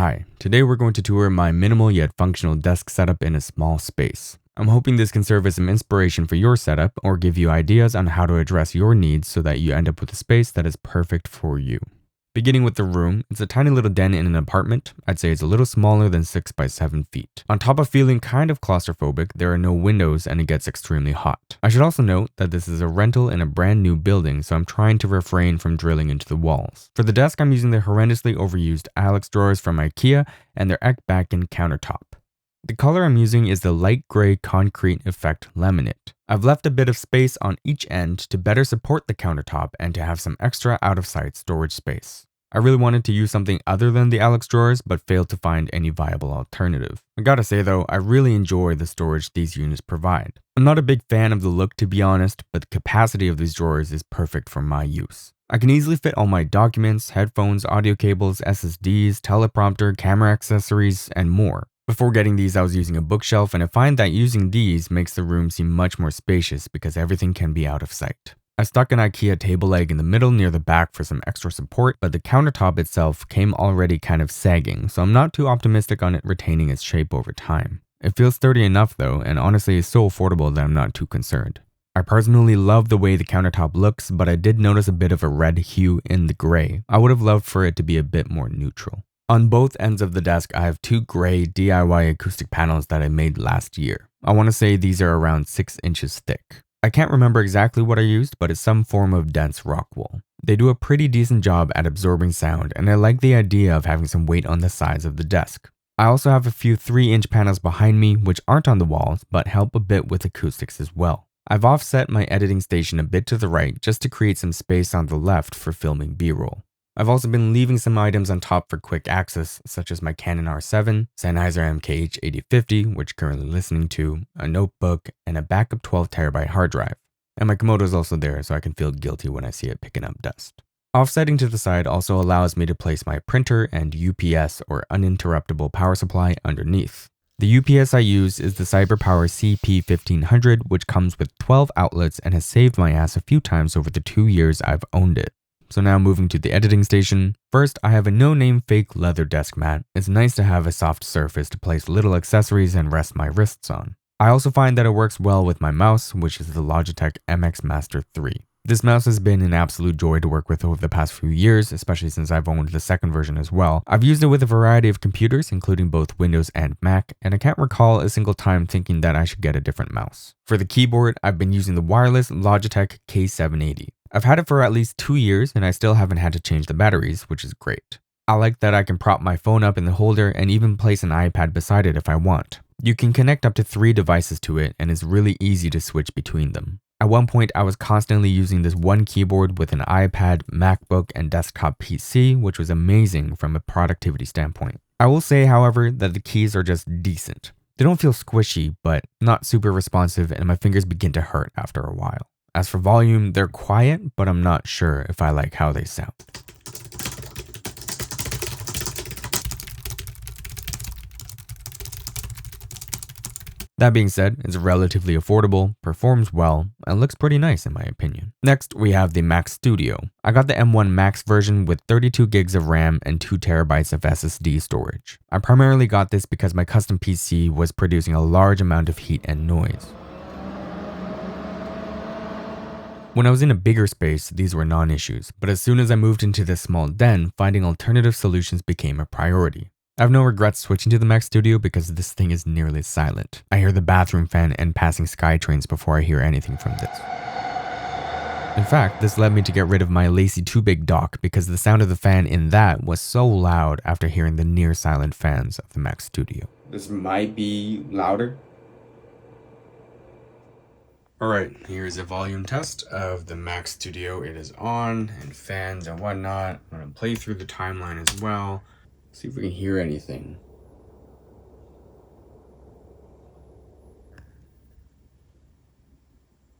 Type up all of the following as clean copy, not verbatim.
Hi, today we're going to tour my minimal yet functional desk setup in a small space. I'm hoping this can serve as some inspiration for your setup or give you ideas on how to address your needs so that you end up with a space that is perfect for you. Beginning with the room, it's a tiny little den in an apartment. I'd say it's a little smaller than 6 by 7 feet. On top of feeling kind of claustrophobic, there are no windows and it gets extremely hot. I should also note that this is a rental in a brand new building, so I'm trying to refrain from drilling into the walls. For the desk, I'm using the horrendously overused Alex drawers from IKEA and their Ekbacken countertop. The color I'm using is the light gray concrete effect laminate. I've left a bit of space on each end to better support the countertop and to have some extra out-of-sight storage space. I really wanted to use something other than the Alex drawers, but failed to find any viable alternative. I gotta say though, I really enjoy the storage these units provide. I'm not a big fan of the look to be honest, but the capacity of these drawers is perfect for my use. I can easily fit all my documents, headphones, audio cables, SSDs, teleprompter, camera accessories, and more. Before getting these, I was using a bookshelf, and I find that using these makes the room seem much more spacious because everything can be out of sight. I stuck an IKEA table leg in the middle near the back for some extra support, but the countertop itself came already kind of sagging, so I'm not too optimistic on it retaining its shape over time. It feels sturdy enough though, and honestly is so affordable that I'm not too concerned. I personally love the way the countertop looks, but I did notice a bit of a red hue in the gray. I would have loved for it to be a bit more neutral. On both ends of the desk, I have two gray DIY acoustic panels that I made last year. I want to say these are around 6 inches thick. I can't remember exactly what I used, but it's some form of dense rock wool. They do a pretty decent job at absorbing sound, and I like the idea of having some weight on the sides of the desk. I also have a few 3-inch panels behind me, which aren't on the walls, but help a bit with acoustics as well. I've offset my editing station a bit to the right just to create some space on the left for filming B-roll. I've also been leaving some items on top for quick access, such as my Canon R7, Sennheiser MKH8050, which currently listening to, a notebook, and a backup 12TB hard drive. And my Komodo is also there, so I can feel guilty when I see it picking up dust. Offsetting to the side also allows me to place my printer and UPS or uninterruptible power supply underneath. The UPS I use is the CyberPower CP1500, which comes with 12 outlets and has saved my ass a few times over the 2 years I've owned it. So now moving to the editing station. First, I have a no-name fake leather desk mat. It's nice to have a soft surface to place little accessories and rest my wrists on. I also find that it works well with my mouse, which is the Logitech MX Master 3. This mouse has been an absolute joy to work with over the past few years, especially since I've owned the second version as well. I've used it with a variety of computers, including both Windows and Mac, and I can't recall a single time thinking that I should get a different mouse. For the keyboard, I've been using the wireless Logitech K780. I've had it for at least 2 years and I still haven't had to change the batteries, which is great. I like that I can prop my phone up in the holder and even place an iPad beside it if I want. You can connect up to 3 devices to it and it's really easy to switch between them. At one point, I was constantly using this one keyboard with an iPad, MacBook, and desktop PC, which was amazing from a productivity standpoint. I will say, however, that the keys are just decent. They don't feel squishy, but not super responsive, and my fingers begin to hurt after a while. As for volume, they're quiet, but I'm not sure if I like how they sound. That being said, it's relatively affordable, performs well, and looks pretty nice in my opinion. Next, we have the Mac Studio. I got the M1 Max version with 32 gigs of RAM and 2 terabytes of SSD storage. I primarily got this because my custom PC was producing a large amount of heat and noise. When I was in a bigger space, these were non-issues, but as soon as I moved into this small den, finding alternative solutions became a priority. I have no regrets switching to the Mac Studio because this thing is nearly silent. I hear the bathroom fan and passing sky trains before I hear anything from this. In fact, this led me to get rid of my LaCie 2-Big dock because the sound of the fan in that was so loud after hearing the near silent fans of the Mac Studio. This might be louder. Alright, here's a volume test of the Mac Studio. It is on, and fans and whatnot. I'm going to play through the timeline as well. See if we can hear anything.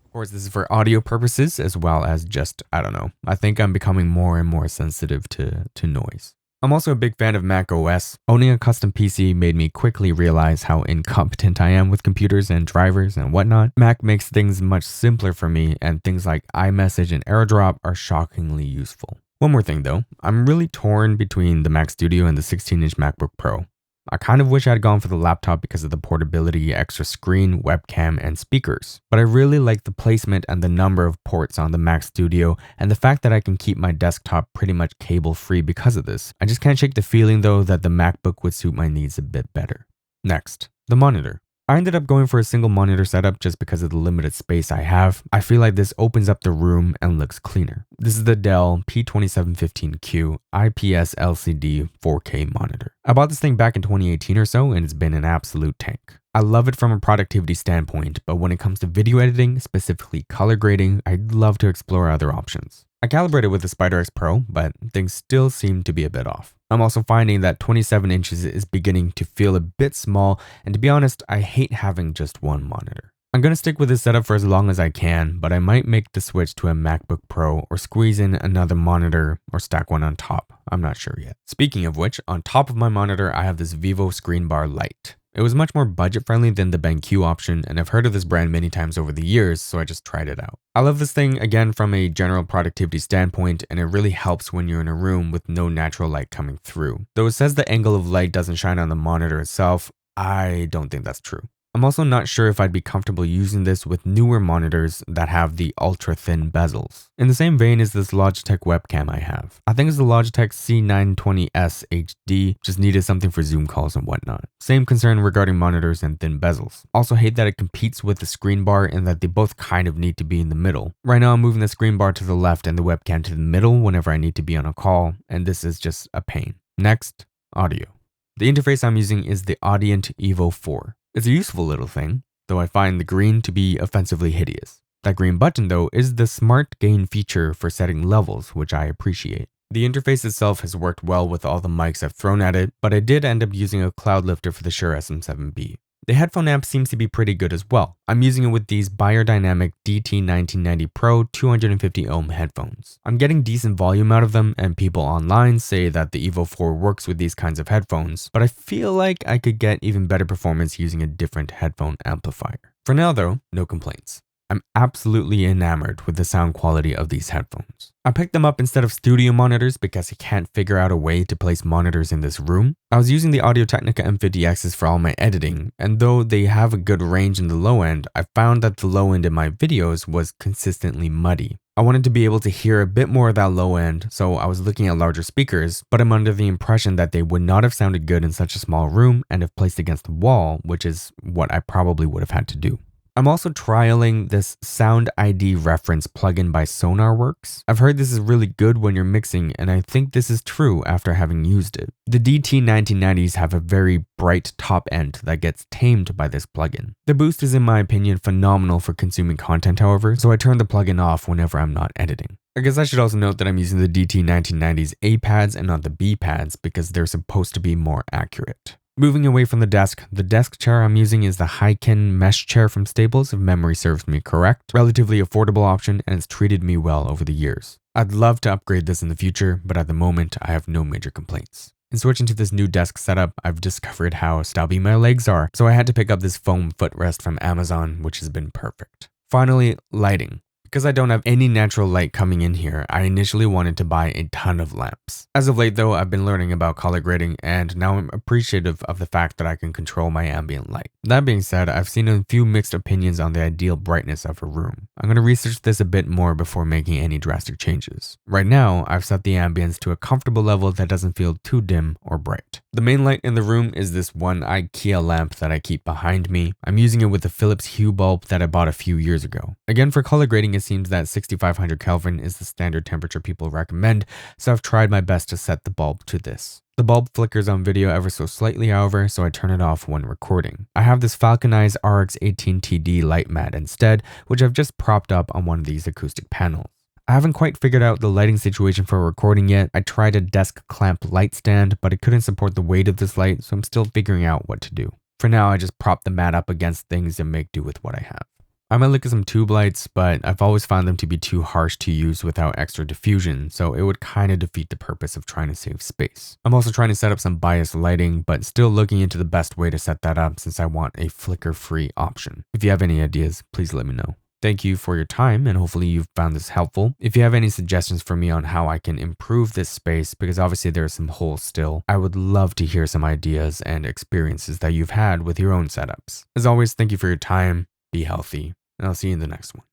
Of course, this is for audio purposes as well as just, I don't know. I think I'm becoming more and more sensitive to noise. I'm also a big fan of Mac OS. Owning a custom PC made me quickly realize how incompetent I am with computers and drivers and whatnot. Mac makes things much simpler for me, and things like iMessage and AirDrop are shockingly useful. One more thing though, I'm really torn between the Mac Studio and the 16-inch MacBook Pro. I kind of wish I had gone for the laptop because of the portability, extra screen, webcam, and speakers. But I really like the placement and the number of ports on the Mac Studio and the fact that I can keep my desktop pretty much cable free because of this. I just can't shake the feeling though that the MacBook would suit my needs a bit better. Next, the monitor. I ended up going for a single monitor setup just because of the limited space I have. I feel like this opens up the room and looks cleaner. This is the Dell P2715Q IPS LCD 4K monitor. I bought this thing back in 2018 or so and it's been an absolute tank. I love it from a productivity standpoint, but when it comes to video editing, specifically color grading, I'd love to explore other options. I calibrated with the SpiderX Pro, but things still seem to be a bit off. I'm also finding that 27 inches is beginning to feel a bit small, and to be honest, I hate having just one monitor. I'm going to stick with this setup for as long as I can, but I might make the switch to a MacBook Pro or squeeze in another monitor or stack one on top. I'm not sure yet. Speaking of which, on top of my monitor, I have this VIVO Screenbar Lite. It was much more budget friendly than the BenQ option, and I've heard of this brand many times over the years, so I just tried it out. I love this thing again from a general productivity standpoint, and it really helps when you're in a room with no natural light coming through. Though it says the angle of light doesn't shine on the monitor itself, I don't think that's true. I'm also not sure if I'd be comfortable using this with newer monitors that have the ultra thin bezels. In the same vein as this Logitech webcam I have. I think it's the Logitech C920S HD, just needed something for Zoom calls and whatnot. Same concern regarding monitors and thin bezels. Also hate that it competes with the screen bar and that they both kind of need to be in the middle. Right now I'm moving the screen bar to the left and the webcam to the middle whenever I need to be on a call, and this is just a pain. Next, audio. The interface I'm using is the Audient Evo 4. It's a useful little thing, though I find the green to be offensively hideous. That green button though is the smart gain feature for setting levels, which I appreciate. The interface itself has worked well with all the mics I've thrown at it, but I did end up using a cloud lifter for the Shure SM7B. The headphone amp seems to be pretty good as well. I'm using it with these Beyerdynamic DT1990 Pro 250 ohm headphones. I'm getting decent volume out of them, and people online say that the Evo 4 works with these kinds of headphones, but I feel like I could get even better performance using a different headphone amplifier. For now though, no complaints. I'm absolutely enamored with the sound quality of these headphones. I picked them up instead of studio monitors because I can't figure out a way to place monitors in this room. I was using the Audio-Technica M50Xs for all my editing, and though they have a good range in the low end, I found that the low end in my videos was consistently muddy. I wanted to be able to hear a bit more of that low end, so I was looking at larger speakers, but I'm under the impression that they would not have sounded good in such a small room and if placed against the wall, which is what I probably would have had to do. I'm also trialing this Sound ID reference plugin by Sonarworks. I've heard this is really good when you're mixing, and I think this is true after having used it. The DT1990s have a very bright top end that gets tamed by this plugin. The boost is in my opinion phenomenal for consuming content however, so I turn the plugin off whenever I'm not editing. I guess I should also note that I'm using the DT1990s A pads and not the B pads because they're supposed to be more accurate. Moving away from the desk chair I'm using is the Hyken mesh chair from Staples if memory serves me correct. Relatively affordable option and it's treated me well over the years. I'd love to upgrade this in the future, but at the moment I have no major complaints. In switching to this new desk setup, I've discovered how stubby my legs are, so I had to pick up this foam footrest from Amazon, which has been perfect. Finally, lighting. Because I don't have any natural light coming in here, I initially wanted to buy a ton of lamps. As of late though, I've been learning about color grading and now I'm appreciative of the fact that I can control my ambient light. That being said, I've seen a few mixed opinions on the ideal brightness of a room. I'm going to research this a bit more before making any drastic changes. Right now, I've set the ambience to a comfortable level that doesn't feel too dim or bright. The main light in the room is this one IKEA lamp that I keep behind me. I'm using it with the Philips Hue bulb that I bought a few years ago. Again, for color grading, it seems that 6500 Kelvin is the standard temperature people recommend, so I've tried my best to set the bulb to this. The bulb flickers on video ever so slightly however, so I turn it off when recording. I have this Falconized RX18TD light mat instead, which I've just propped up on one of these acoustic panels. I haven't quite figured out the lighting situation for recording yet. I tried a desk clamp light stand, but it couldn't support the weight of this light, so I'm still figuring out what to do. For now, I just prop the mat up against things and make do with what I have. I might look at some tube lights, but I've always found them to be too harsh to use without extra diffusion, so it would kind of defeat the purpose of trying to save space. I'm also trying to set up some bias lighting, but still looking into the best way to set that up since I want a flicker-free option. If you have any ideas, please let me know. Thank you for your time, and hopefully you've found this helpful. If you have any suggestions for me on how I can improve this space, because obviously there are some holes still, I would love to hear some ideas and experiences that you've had with your own setups. As always, thank you for your time, be healthy, and I'll see you in the next one.